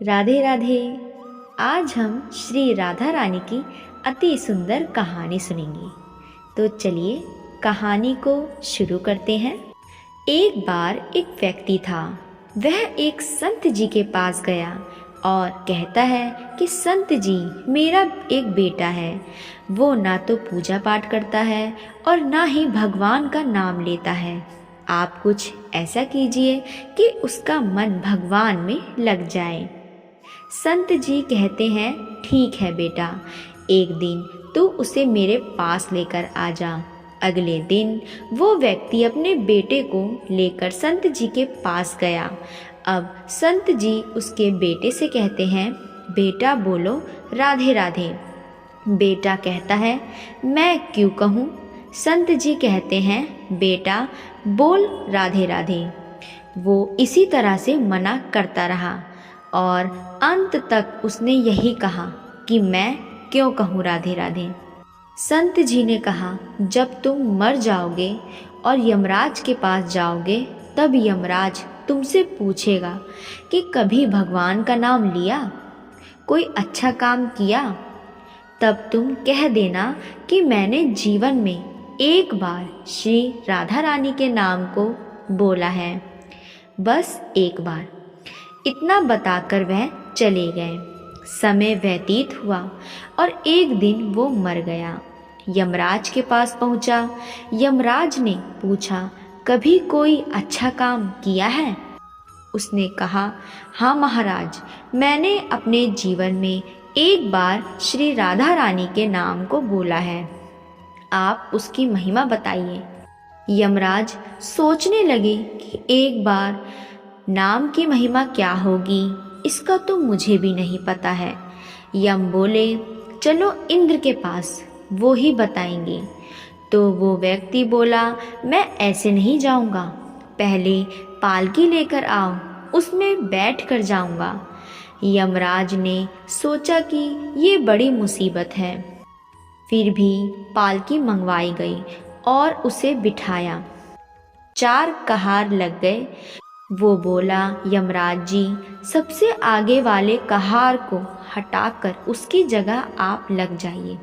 राधे राधे। आज हम श्री राधा रानी की अति सुंदर कहानी सुनेंगे। तो चलिए कहानी को शुरू करते हैं। एक बार एक व्यक्ति था। वह एक संत जी के पास गया और कहता है कि संत जी, मेरा एक बेटा है। वो ना तो पूजा पाठ करता है और ना ही भगवान का नाम लेता है। आप कुछ ऐसा कीजिए कि उसका मन भगवान में लग जाए। संत जी कहते हैं, ठीक है बेटा, एक दिन तू उसे मेरे पास लेकर आ जा। अगले दिन वो व्यक्ति अपने बेटे को लेकर संत जी के पास गया। अब संत जी उसके बेटे से कहते हैं, बेटा बोलो राधे राधे। बेटा कहता है, मैं क्यों कहूँ। संत जी कहते हैं, बेटा बोल राधे राधे। वो इसी तरह से मना करता रहा और अंत तक उसने यही कहा कि मैं क्यों कहूँ राधे राधे। संत जी ने कहा, जब तुम मर जाओगे और यमराज के पास जाओगे तब यमराज तुमसे पूछेगा कि कभी भगवान का नाम लिया, कोई अच्छा काम किया। तब तुम कह देना कि मैंने जीवन में एक बार श्री राधा रानी के नाम को बोला है, बस एक बार। इतना बताकर वह चले गए। समय व्यतीत हुआ और एक दिन वो मर गया। यमराज के पास पहुंचा। यमराज ने पूछा, कभी कोई अच्छा काम किया है। उसने कहा, हाँ महाराज, मैंने अपने जीवन में एक बार श्री राधा रानी के नाम को बोला है। आप उसकी महिमा बताइए। यमराज सोचने लगे कि एक बार नाम की महिमा क्या होगी, इसका तो मुझे भी नहीं पता है। यम बोले, चलो इंद्र के पास, वो ही बताएंगे। तो वो व्यक्ति बोला, मैं ऐसे नहीं जाऊंगा, पहले पालकी लेकर आओ, उसमें बैठ कर जाऊंगा। यमराज ने सोचा कि ये बड़ी मुसीबत है। फिर भी पालकी मंगवाई गई और उसे बिठाया। 4 कहार लग गए। वो बोला, यमराज जी, सबसे आगे वाले कहार को हटाकर उसकी जगह आप लग जाइए।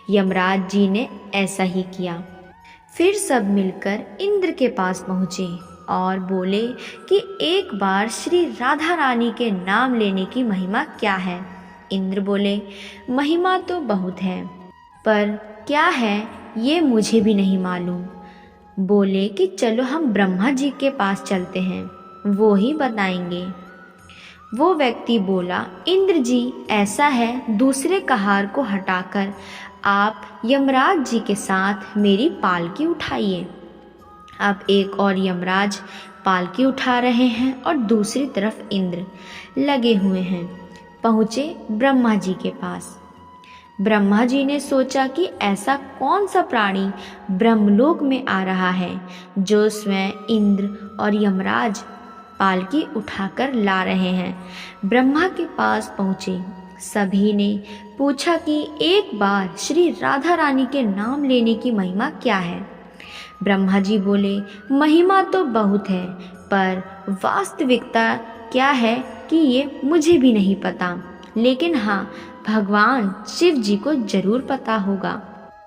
यमराज जी ने ऐसा ही किया। फिर सब मिलकर इंद्र के पास पहुँचे और बोले कि एक बार श्री राधा रानी के नाम लेने की महिमा क्या है। इंद्र बोले, महिमा तो बहुत है, पर क्या है ये मुझे भी नहीं मालूम। बोले कि चलो हम ब्रह्मा जी के पास चलते हैं, वो ही बताएंगे। वो व्यक्ति बोला, इंद्र जी, ऐसा है, दूसरे कहार को हटाकर आप यमराज जी के साथ मेरी पालकी उठाइए। अब एक और यमराज पालकी उठा रहे हैं और दूसरी तरफ इंद्र लगे हुए हैं। पहुँचे ब्रह्मा जी के पास। ब्रह्मा जी ने सोचा कि ऐसा कौन सा प्राणी ब्रह्मलोक में आ रहा है जो स्वयं इंद्र और यमराज पालकी उठाकर ला रहे हैं। ब्रह्मा के पास पहुँचे। सभी ने पूछा कि एक बार श्री राधा रानी के नाम लेने की महिमा क्या है। ब्रह्मा जी बोले, महिमा तो बहुत है, पर वास्तविकता क्या है कि ये मुझे भी नहीं पता, लेकिन हाँ, भगवान शिव जी को जरूर पता होगा।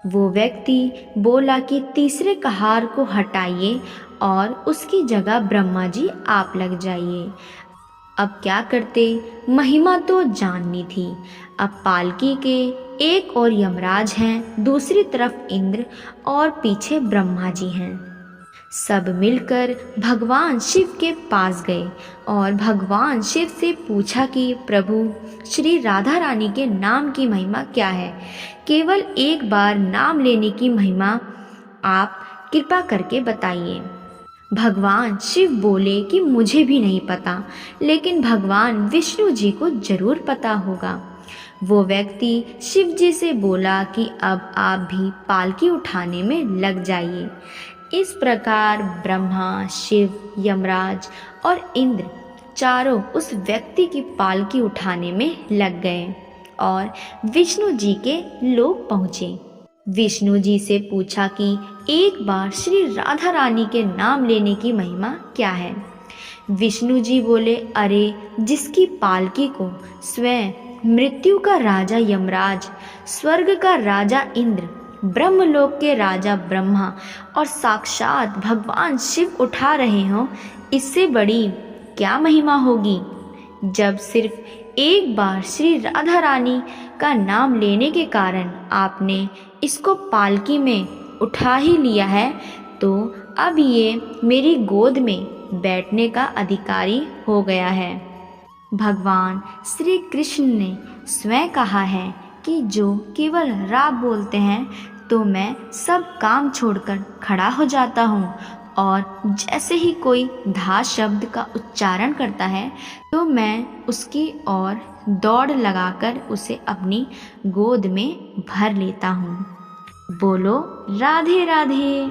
वो व्यक्ति बोला कि तीसरे कहार को हटाइए और उसकी जगह ब्रह्मा जी आप लग जाइए। अब क्या करते, महिमा तो जाननी थी। अब पालकी के एक और यमराज हैं, दूसरी तरफ इंद्र और पीछे ब्रह्मा जी हैं। सब मिलकर भगवान शिव के पास गए और भगवान शिव से पूछा कि प्रभु, श्री राधा रानी के नाम की महिमा क्या है। केवल एक बार नाम लेने की महिमा आप कृपा करके बताइए। भगवान शिव बोले कि मुझे भी नहीं पता, लेकिन भगवान विष्णु जी को जरूर पता होगा। वो व्यक्ति शिव जी से बोला कि अब आप भी पालकी उठाने में लग जाइए। इस प्रकार ब्रह्मा, शिव, यमराज और इंद्र चारों उस व्यक्ति की पालकी उठाने में लग गए और विष्णु जी के लोक पहुँचे। विष्णु जी से पूछा कि एक बार श्री राधा रानी के नाम लेने की महिमा क्या है। विष्णु जी बोले, अरे जिसकी पालकी को स्वयं मृत्यु का राजा यमराज, स्वर्ग का राजा इंद्र, ब्रह्मलोक के राजा ब्रह्मा और साक्षात भगवान शिव उठा रहे हों, इससे बड़ी क्या महिमा होगी। जब सिर्फ एक बार श्री राधा रानी का नाम लेने के कारण आपने इसको पालकी में उठा ही लिया है, तो अब ये मेरी गोद में बैठने का अधिकारी हो गया है। भगवान श्री कृष्ण ने स्वयं कहा है कि जो केवल रा बोलते हैं तो मैं सब काम छोड़कर खड़ा हो जाता हूँ, और जैसे ही कोई धा शब्द का उच्चारण करता है तो मैं उसकी ओर दौड़ लगाकर उसे अपनी गोद में भर लेता हूँ। बोलो राधे राधे।